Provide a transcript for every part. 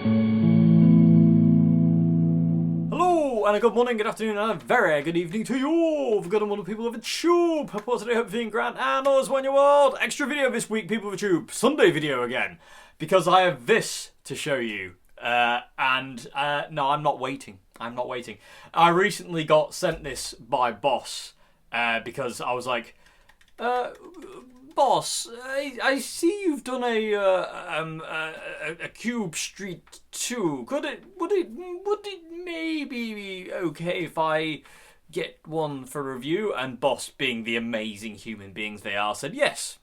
Hello, and a good morning, good afternoon, and a very good evening to you all, the good and wonderful people of the tube. Hope today, hope you're feeling grand, and all is well in your world. Extra video this week, people of the tube. Sunday video again, because I have this to show you. No, I'm not waiting. I'm not waiting. I recently got sent this by Boss, because I was like, Boss, I see you've done a Cube Street 2. Would it maybe be okay if I get one for review? And Boss, being the amazing human beings they are, said yes.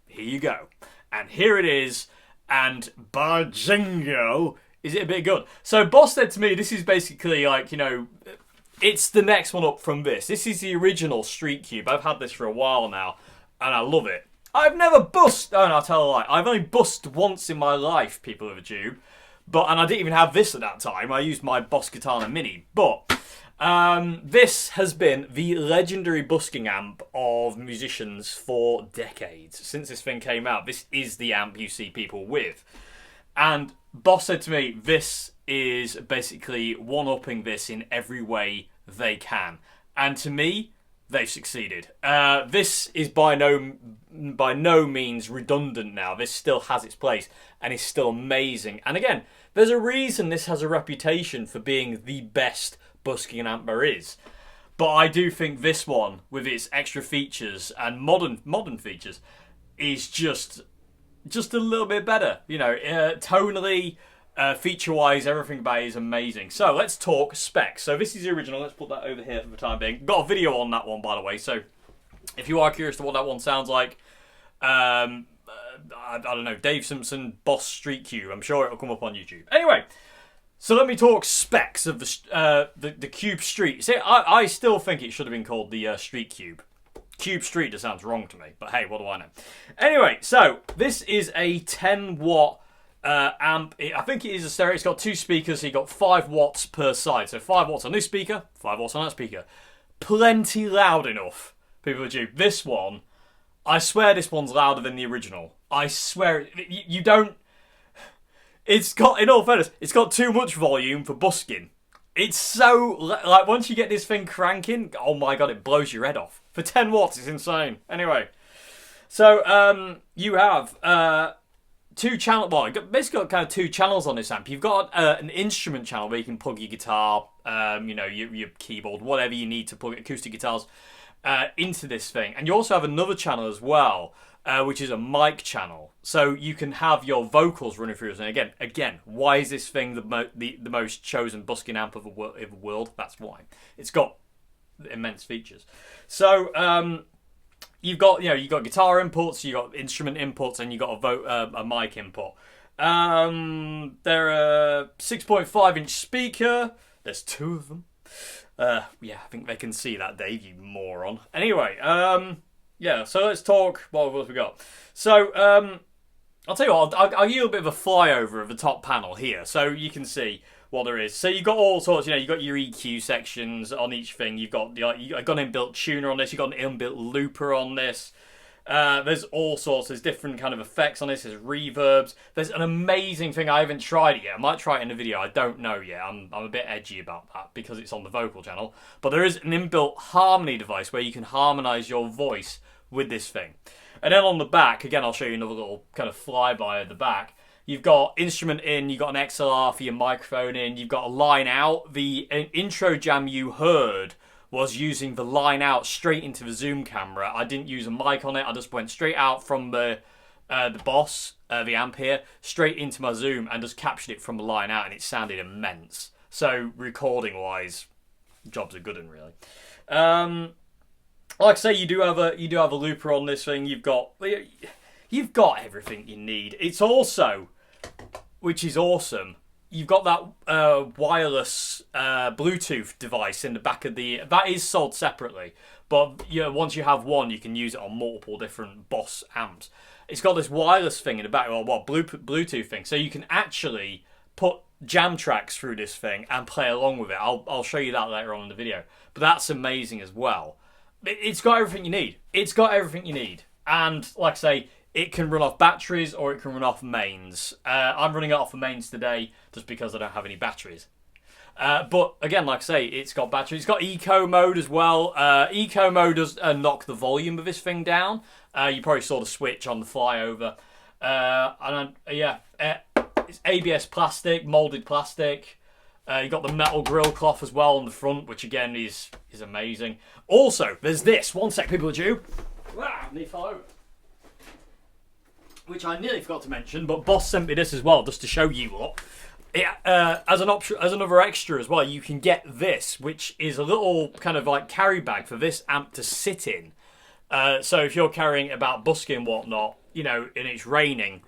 Here you go. And here it is. And Barjingo, is it a bit good? So Boss said to me, this is basically like, you know, it's the next one up from this. This is the original Street Cube. I've had this for a while now, and I love it. I've never bust. Oh no, I'll tell a lie. I've only bust once in my life, people of the tube. And I didn't even have this at that time. I used my Boss Katana Mini. But this has been the legendary busking amp of musicians for decades. Since this thing came out, this is the amp you see people with. And Boss said to me, this is basically one-upping this in every way they can. And to me, they've succeeded. This is by no means redundant now. This still has its place and is still amazing. And again, there's a reason this has a reputation for being the best busking amp there is. But I do think this one, with its extra features and modern features, is just a little bit better. You know, tonally, feature-wise, everything about it is amazing. So let's talk specs. So this is the original. Let's put that over here for the time being. Got a video on that one, by the way. So if you are curious to what that one sounds like, I don't know, Dave Simpson, Boss Street Cube. I'm sure it'll come up on YouTube. Anyway, so let me talk specs of the Cube Street. See, I still think it should have been called the Street Cube. Cube Street just sounds wrong to me, but hey, what do I know? Anyway, so this is a 10-watt amp. I think it is a stereo. It's got two speakers, so you got 5 watts per side. So 5 watts on this speaker, 5 watts on that speaker. Plenty loud enough, people of the tube. This one, I swear this one's louder than the original. I swear, you don't... It's got, in all fairness, it's got too much volume for busking. It's so, like, once you get this thing cranking, oh my god, it blows your head off. For 10 watts, it's insane. Anyway, so you have two channels. Well, you've basically got kind of two channels on this amp. You've got an instrument channel where you can plug your guitar, you know, your keyboard, whatever you need to plug acoustic guitars into this thing. And you also have another channel as well, which is a mic channel. So you can have your vocals running through it. And again, why is this thing the most chosen busking amp of the world? That's why. It's got immense features. So you've got guitar inputs, you've got instrument inputs, and you've got a mic input. They're a 6.5-inch speaker. There's 2 of them. Yeah, I think they can see that, Dave, you moron. Anyway, yeah, so let's talk. What have we got? So, I'll tell you what, I'll give you a bit of a flyover of the top panel here, so you can see what there is. So you've got all sorts, you know, you've got your EQ sections on each thing. You've got an inbuilt tuner on this. You've got an inbuilt looper on this. There's all sorts. There's different kind of effects on this. There's reverbs. There's an amazing thing. I haven't tried it yet. I might try it in a video. I don't know yet. I'm a bit edgy about that because it's on the vocal channel. But there is an inbuilt harmony device where you can harmonize your voice with this thing. And then on the back, again, I'll show you another little kind of flyby at the back. You've got instrument in, you've got an XLR for your microphone in, you've got a line out. The intro jam you heard was using the line out straight into the Zoom camera. I didn't use a mic on it, I just went straight out from the Boss, the amp here, straight into my Zoom and just captured it from the line out, and it sounded immense. So recording-wise, jobs are good and really. Like I say, you do have a looper on this thing. You've got everything you need. It's also, which is awesome, you've got that wireless Bluetooth device in the back of that is sold separately, but once you have one, you can use it on multiple different Boss amps. It's got this wireless thing in the back, or Bluetooth thing, so you can actually put jam tracks through this thing and play along with it. I'll show you that later on in the video, but that's amazing as well. It's got everything you need. It's got everything you need, and like I say, It can run off batteries or it can run off mains. I'm running it off of mains today just because I don't have any batteries. But again, like I say, it's got batteries. It's got eco mode as well. Eco mode does knock the volume of this thing down. You probably saw the switch on the flyover. It's ABS plastic, molded plastic. You got the metal grill cloth as well on the front, which again is amazing. Also, there's this. One sec, people are due. Wow, nearly fell over. Which I nearly forgot to mention, but Boss sent me this as well, just to show you what. As an option, as another extra as well, you can get this, which is a little kind of like carry bag for this amp to sit in. So if you're carrying about busking and whatnot, and it's raining,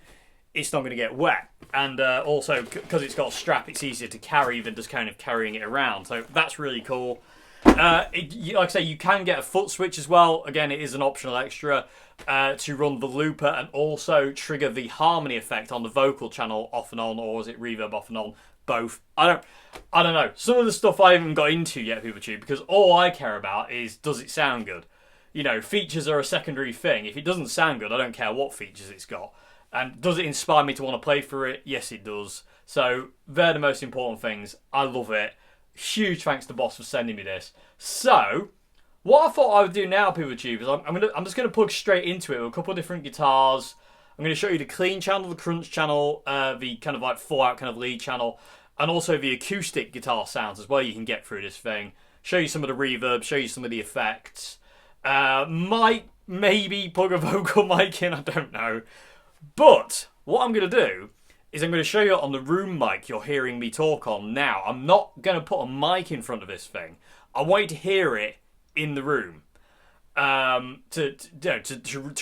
it's not going to get wet. And also, because it's got a strap, it's easier to carry than just kind of carrying it around. So that's really cool. Like I say, you can get a foot switch as well. Again, it is an optional extra to run the looper and also trigger the harmony effect on the vocal channel off and on, or is it reverb off and on? Both. I don't know. Some of the stuff I haven't got into yet, PeopleTube, because all I care about is, does it sound good? Features are a secondary thing. If it doesn't sound good, I don't care what features it's got. And does it inspire me to want to play through it? Yes, it does. So they're the most important things. I love it. Huge thanks to Boss for sending me this. So what I thought I would do now, PeopleTube, is I'm just going to plug straight into it with a couple of different guitars. I'm going to show you the clean channel, the crunch channel, the kind of like full out kind of lead channel, and also the acoustic guitar sounds as well you can get through this thing. Show you some of the reverb, show you some of the effects. Might maybe plug a vocal mic in, I don't know. But what I'm going to do is I'm going to show you on the room mic you're hearing me talk on now. I'm not going to put a mic in front of this thing. I want you to hear it in the room to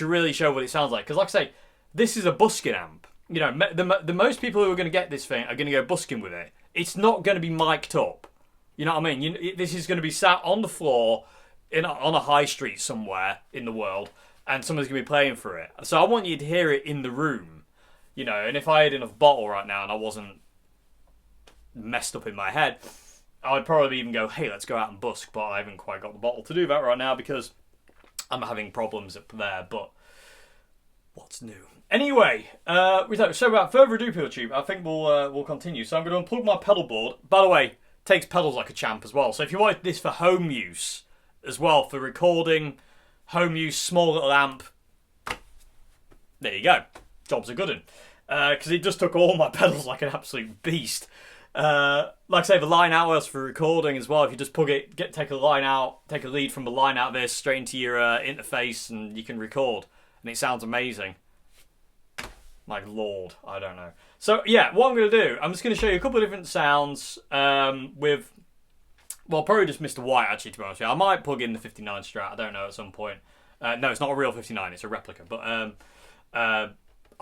really show what it sounds like. Because like I say, this is a busking amp. The most people who are going to get this thing are going to go busking with it. It's not going to be mic'd up. You know what I mean? This is going to be sat on the floor on a high street somewhere in the world, and someone's going to be playing for it. So I want you to hear it in the room, and if I had enough bottle right now and I wasn't messed up in my head, I'd probably even go, hey, let's go out and busk, but I haven't quite got the bottle to do that right now because I'm having problems up there, but what's new? Anyway, so without further ado, PeopleTube, I think we'll continue. So I'm going to unplug my pedal board. By the way, takes pedals like a champ as well. So if you wanted this for home use as well, for recording, home use, small little amp, there you go. Job's a good one. Because it just took all my pedals like an absolute beast. Like I say, the line out was for recording as well. If you just plug it, take a lead from the line out of this straight into your interface, and you can record, and it sounds amazing. My lord, I don't know. So yeah, what I'm going to do, I'm just going to show you a couple of different sounds with, well, probably just Mr. White actually, to be honest with you. I might plug in the 59 Strat, I don't know, at some point. No, it's not a real 59, it's a replica, but I'll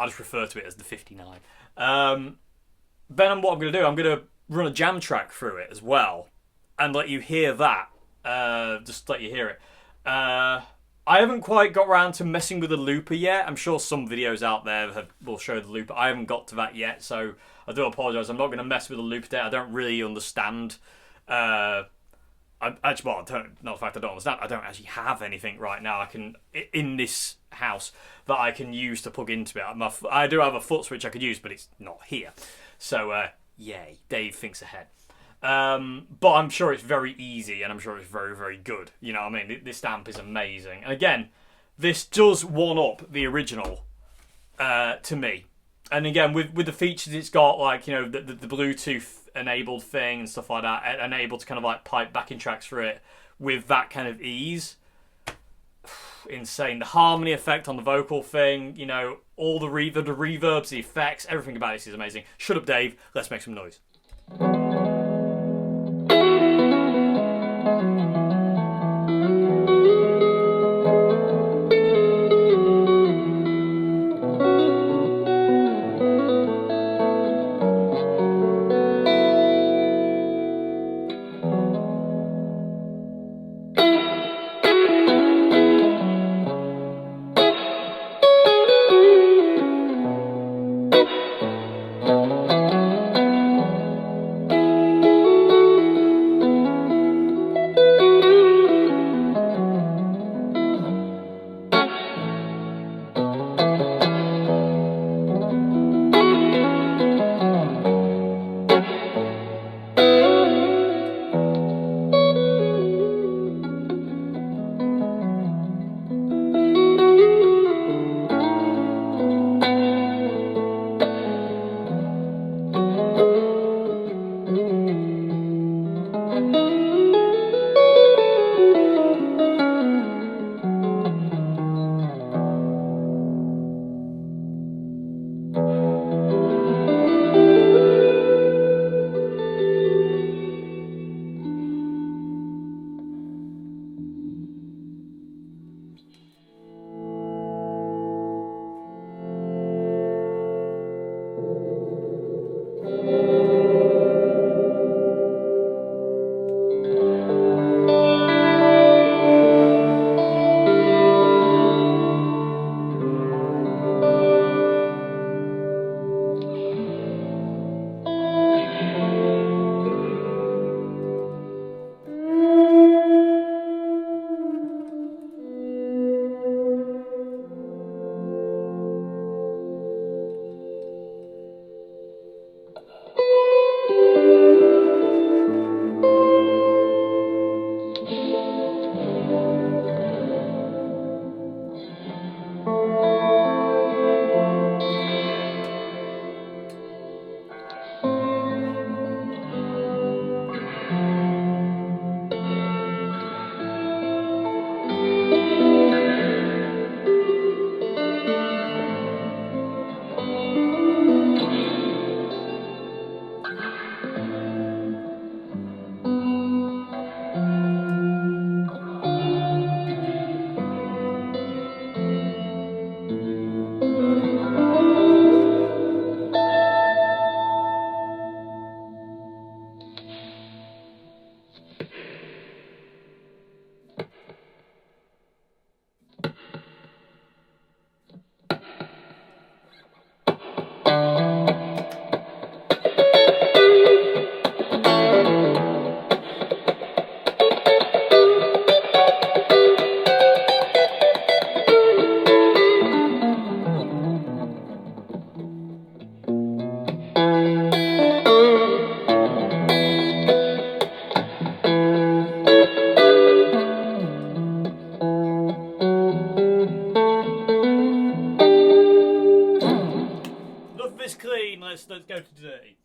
just refer to it as the 59. Then what I'm going to do, I'm going to run a jam track through it as well, and let you hear that. Just let you hear it. I haven't quite got around to messing with the looper yet. I'm sure some videos out there will show the looper. I haven't got to that yet, so I do apologise. I'm not going to mess with the looper today. I don't really understand. Not the fact I don't understand. I don't actually have anything right now in this house that I can use to plug into it. I do have a foot switch I could use, but it's not here. So, yay, Dave thinks ahead. But I'm sure it's very easy, and I'm sure it's very, very good. You know what I mean? This amp is amazing. And again, this does one-up the original to me. And again, with the features it's got, like, the Bluetooth-enabled thing and stuff like that, and able to kind of, like, pipe backing tracks for it with that kind of ease. Insane. The harmony effect on the vocal thing, all the reverbs, the effects, everything about this is amazing. Shut up, Dave. Let's make some noise. let's go to dirty.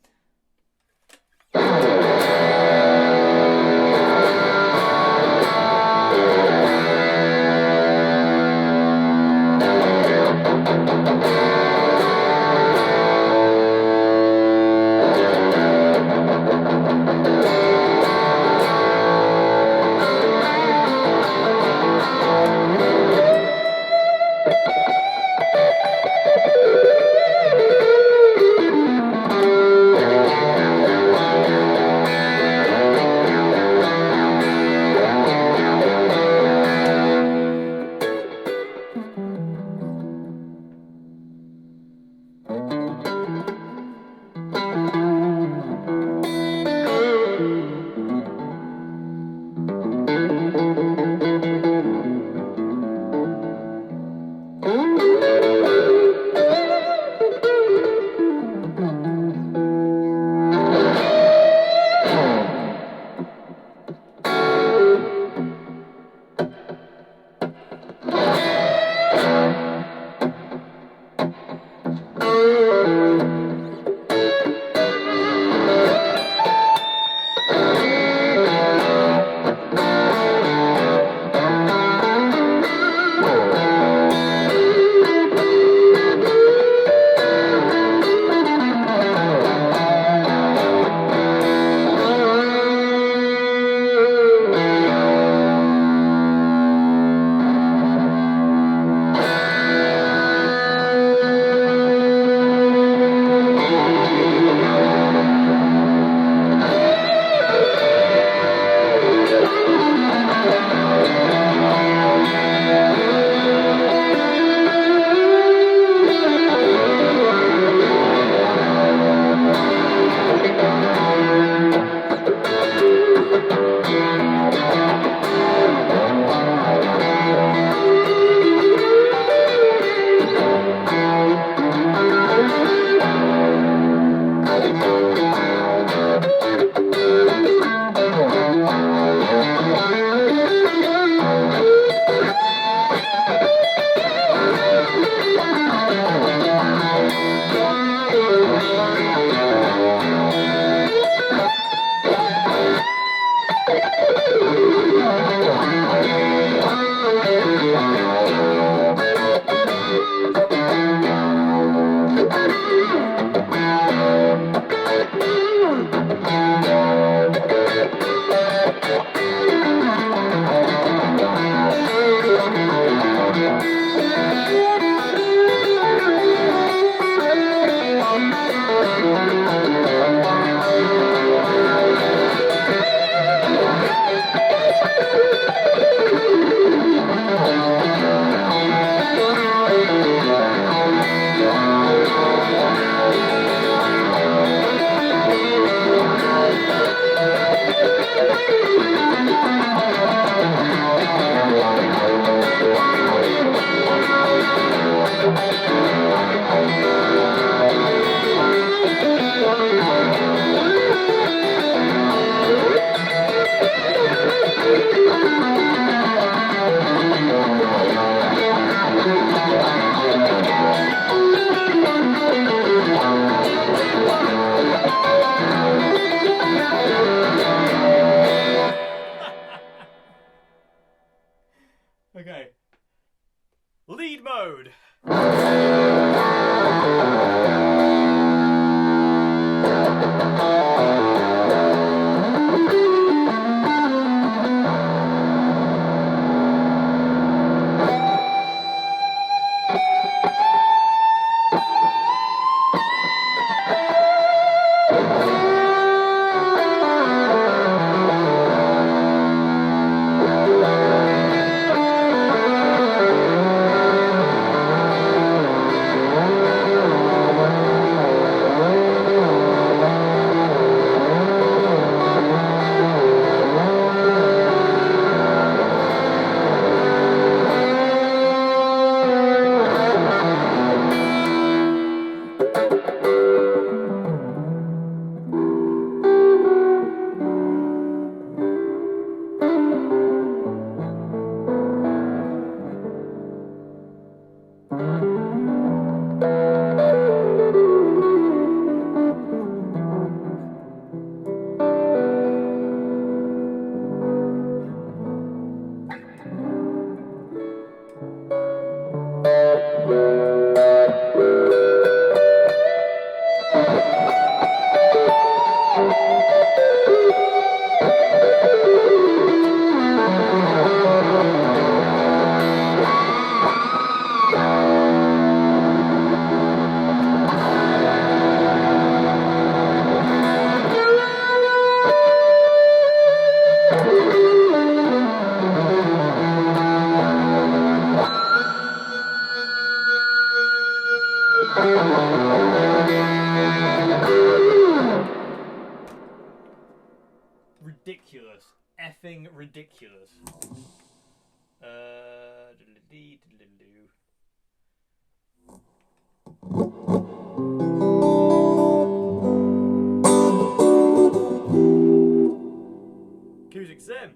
ridiculous. Effing ridiculous. Cusick Sim.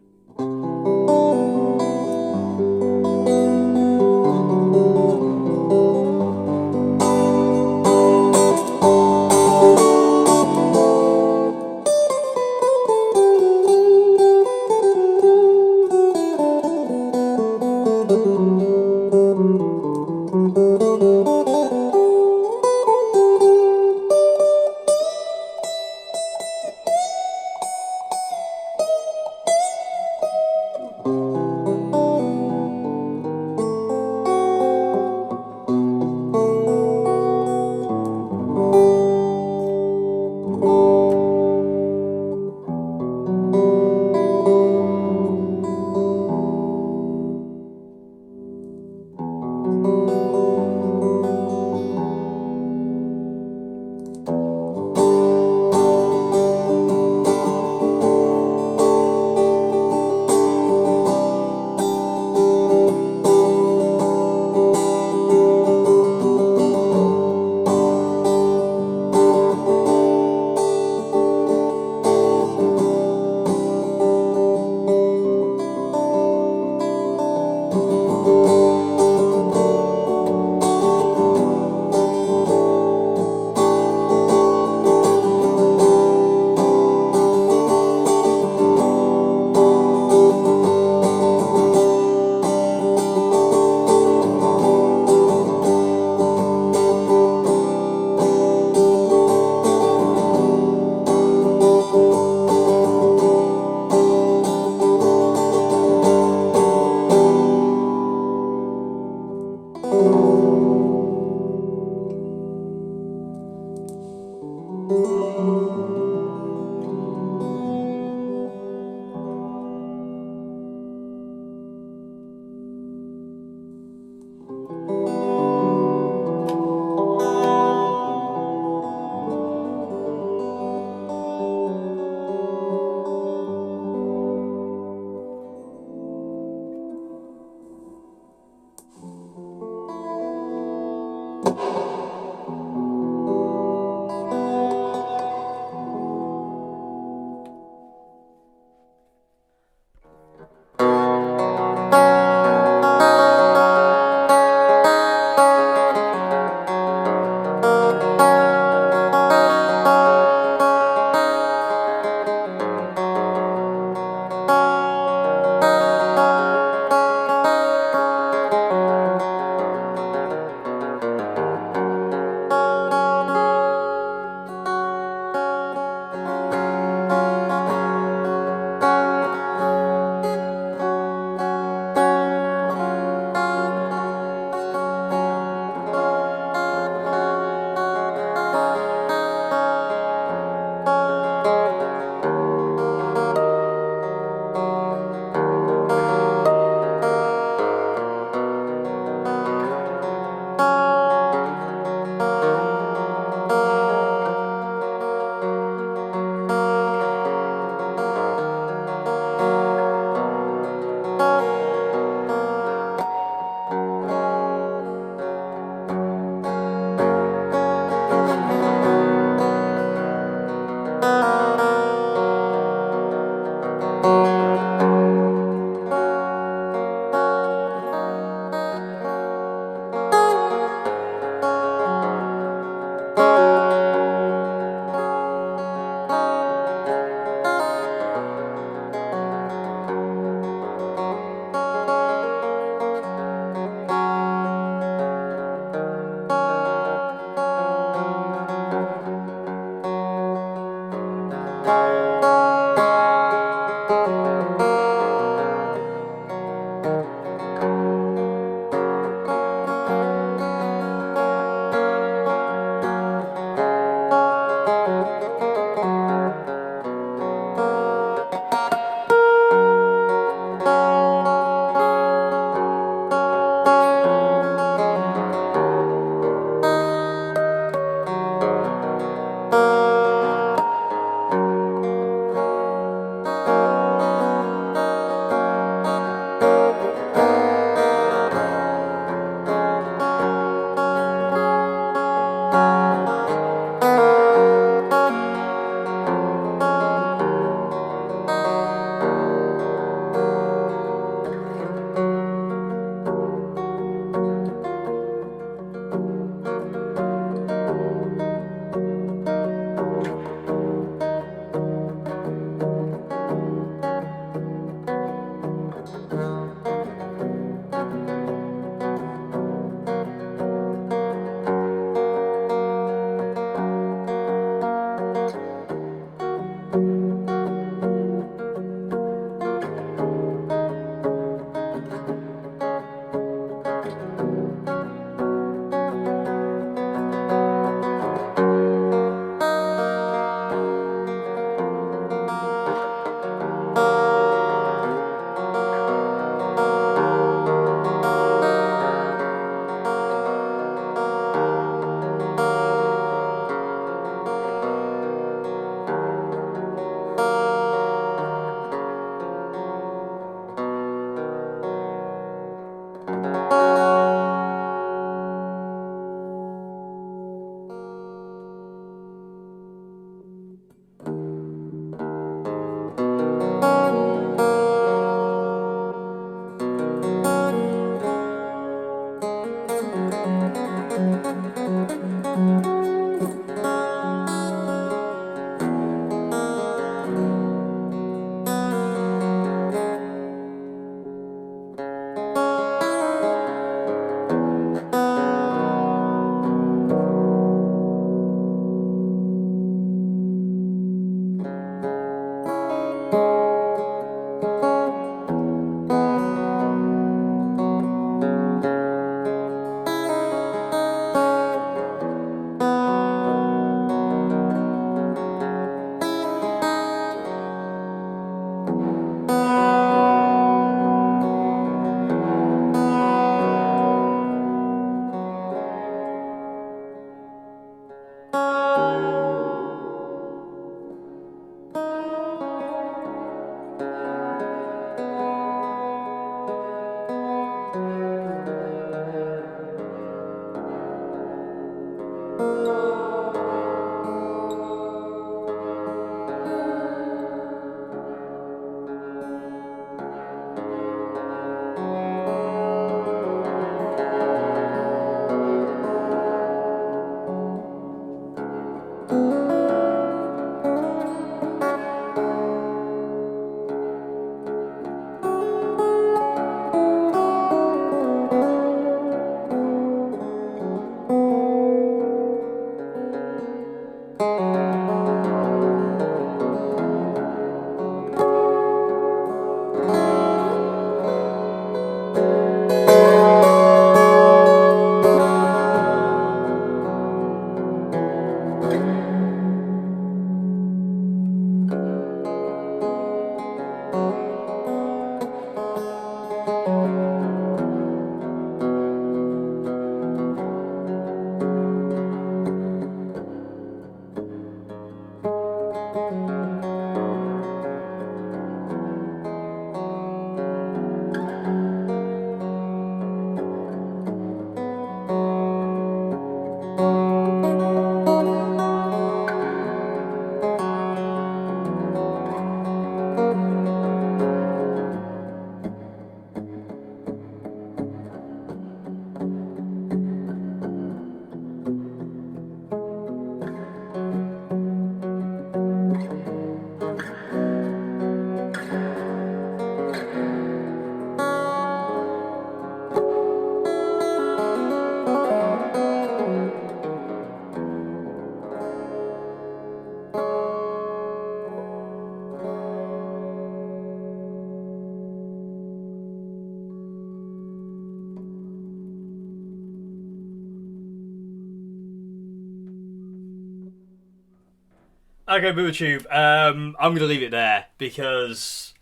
Okay, BoomerTube. I'm going to leave it there because,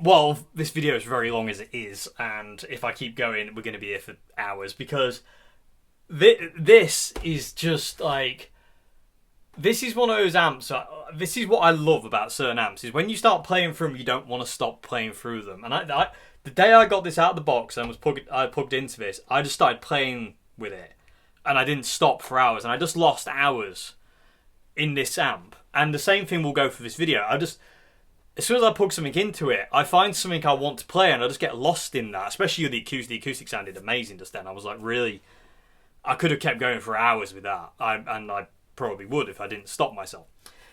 well, this video is very long as it is, and if I keep going, we're going to be here for hours because this is just like. This is one of those amps. This is what I love about certain amps: is when you start playing through them, you don't want to stop playing through them. And the day I got this out of the box and I plugged into this, I just started playing with it, and I didn't stop for hours, and I just lost hours in this amp. And the same thing will go for this video. As soon as I plug something into it, I find something I want to play, and I just get lost in that. Especially with the acoustic. The acoustic sounded amazing just then. I was like, really, I could have kept going for hours with that. I probably would if I didn't stop myself.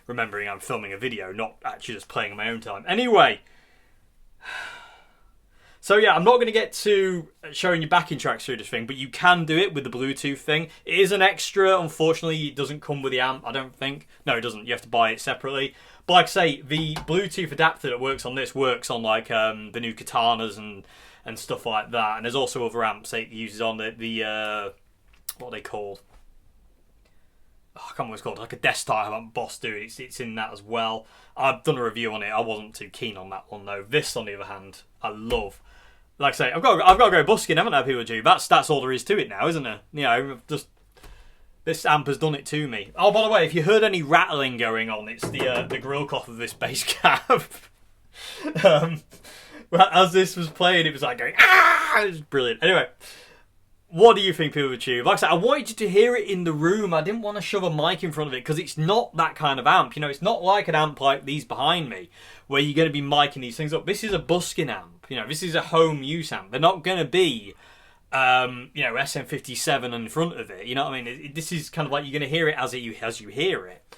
Remembering I'm filming a video, not actually just playing on my own time. Anyway, so yeah, I'm not going to get to showing you backing tracks through this thing, but you can do it with the Bluetooth thing. It is an extra. Unfortunately, it doesn't come with the amp, I don't think. No, it doesn't. You have to buy it separately. But like I say, the Bluetooth adapter that works on this works on like the new Katanas and stuff like that. And there's also other amps it uses on the what are they called? I can't remember what it's called, like a desktop Boss do. It's in that as well. I've done a review on it. I wasn't too keen on that one though. This, on the other hand, I love. Like I say, I've got to go busking, haven't I, BoomerTube? That's all there is to it now, isn't it? You know, just this amp has done it to me. Oh, by the way, if you heard any rattling going on, it's the grill cloth of this bass cab. As this was playing, it was like going ah! It was brilliant. Anyway. What do you think, BoomerTube? Like I said, I wanted you to hear it in the room. I didn't want to shove a mic in front of it because it's not that kind of amp. You know, it's not like an amp like these behind me where you're going to be micing these things up. This is a busking amp. You know, this is a home use amp. They're not going to be, SM57 in front of it. You know what I mean? This is kind of like you're going to hear it as you hear it.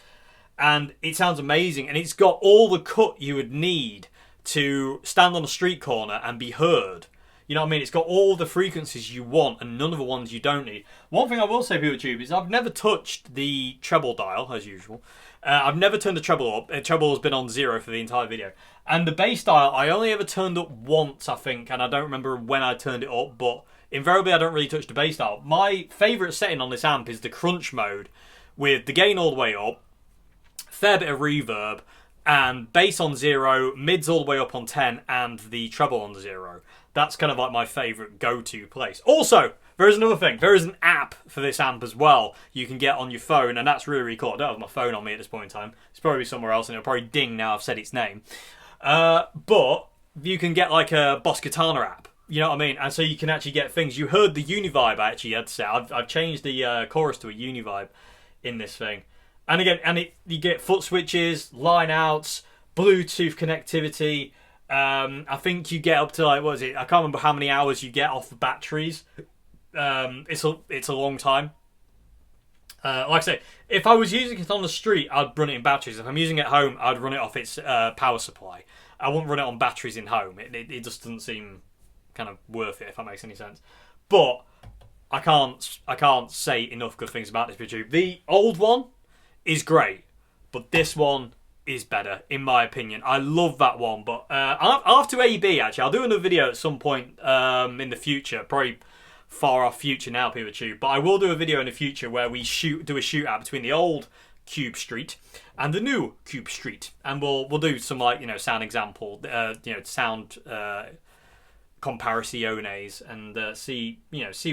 And it sounds amazing. And it's got all the cut you would need to stand on a street corner and be heard. You know what I mean? It's got all the frequencies you want and none of the ones you don't need. One thing I will say, BoomerTube, is I've never touched the treble dial, as usual. I've never turned the treble up. The treble has been on 0 for the entire video. And the bass dial, I only ever turned up once, I think, and I don't remember when I turned it up, but invariably I don't really touch the bass dial. My favourite setting on this amp is the crunch mode, with the gain all the way up, fair bit of reverb, and bass on 0, mids all the way up on 10, and the treble on 0. That's kind of like my favourite go-to place. Also, there is another thing. There is an app for this amp as well you can get on your phone, and that's really, really cool. I don't have my phone on me at this point in time. It's probably somewhere else, and it'll probably ding now I've said its name. But you can get like a Boss Katana app. You know what I mean? And so you can actually get things. You heard the Univibe I actually had to say. I've changed the chorus to a Univibe in this thing. And again, you get foot switches, line outs, Bluetooth connectivity. I think you get up to like, what is it? I can't remember how many hours you get off the batteries. It's a long time. Like I say, if I was using it on the street, I'd run it in batteries. If I'm using it at home, I'd run it off its power supply. I wouldn't run it on batteries in home. It just doesn't seem kind of worth it, if that makes any sense. But I can't say enough good things about this BoomerTube. The old one is great, but this one is better, in my opinion. I love that one, but I'll have to AB, actually. I'll do another video at some point in the future, probably far off future now, BoomerTube, but I will do a video in the future where we do a shootout between the old Cube Street and the new Cube Street, and we'll do some, like, you know, sound example, sound comparaciones, and see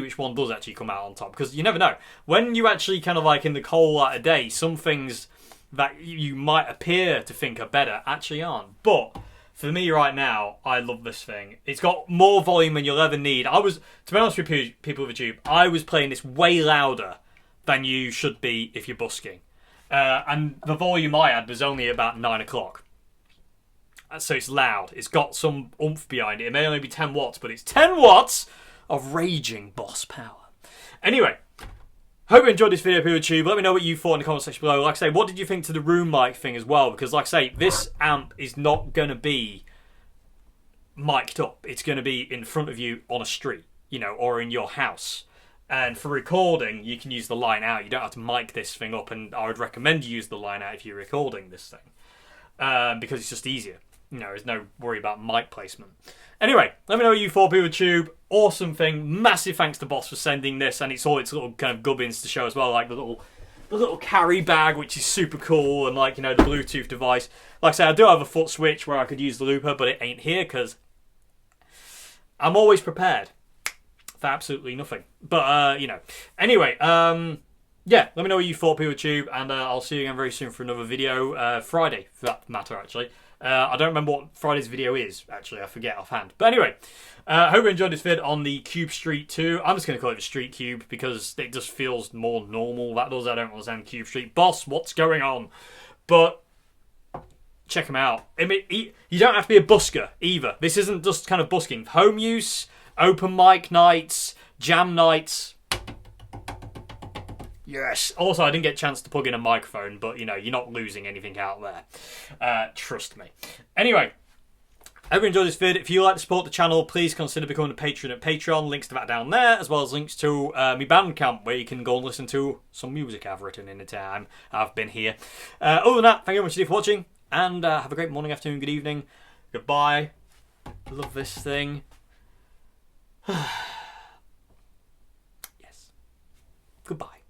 which one does actually come out on top, because you never know when you actually kind of like in the cold light of day, some things that you might appear to think are better actually aren't. But for me right now, I love this thing. It's got more volume than you'll ever need. To be honest with you, people of YouTube, I was playing this way louder than you should be if you're busking. And the volume I had was only about 9 o'clock. So it's loud. It's got some oomph behind it. It may only be 10 watts, but it's 10 watts of raging boss power. Anyway, hope you enjoyed this video, BoomerTube. Let me know what you thought in the comment section below. Like I say, what did you think to the room mic thing as well? Because like I say, this amp is not going to be mic'd up. It's going to be in front of you on a street, or in your house. And for recording, you can use the line out. You don't have to mic this thing up, and I would recommend you use the line out if you're recording this thing. Because it's just easier. There's no worry about mic placement. Anyway, let me know what you thought, BoomerTube. Awesome thing. Massive thanks to Boss for sending this, and it's all its little kind of gubbins to show as well, like the the little carry bag, which is super cool, and like, you know, the Bluetooth device. Like I say, I do have a foot switch where I could use the looper, but it ain't here because I'm always prepared for absolutely nothing. But you know, anyway, yeah, let me know what you thought, PeopleTube, and I'll see you again very soon for another video. Friday, for that matter, actually. I don't remember what Friday's video is, actually. I forget offhand. But anyway, I hope you enjoyed this vid on the Cube Street 2. I'm just going to call it the Street Cube because it just feels more normal. That does. I don't understand Cube Street. Boss, what's going on? But check them out. I mean, you don't have to be a busker either. This isn't just kind of busking. Home use, open mic nights, jam nights. Yes. Also, I didn't get a chance to plug in a microphone, but, you know, you're not losing anything out there. Trust me. Anyway, I hope you enjoyed this vid. If you like to support the channel, please consider becoming a patron at Patreon. Links to that down there, as well as links to my Bandcamp, where you can go and listen to some music I've written in the time I've been here. Other than that, thank you very much indeed for watching, and have a great morning, afternoon, good evening. Goodbye. Love this thing. Yes. Goodbye.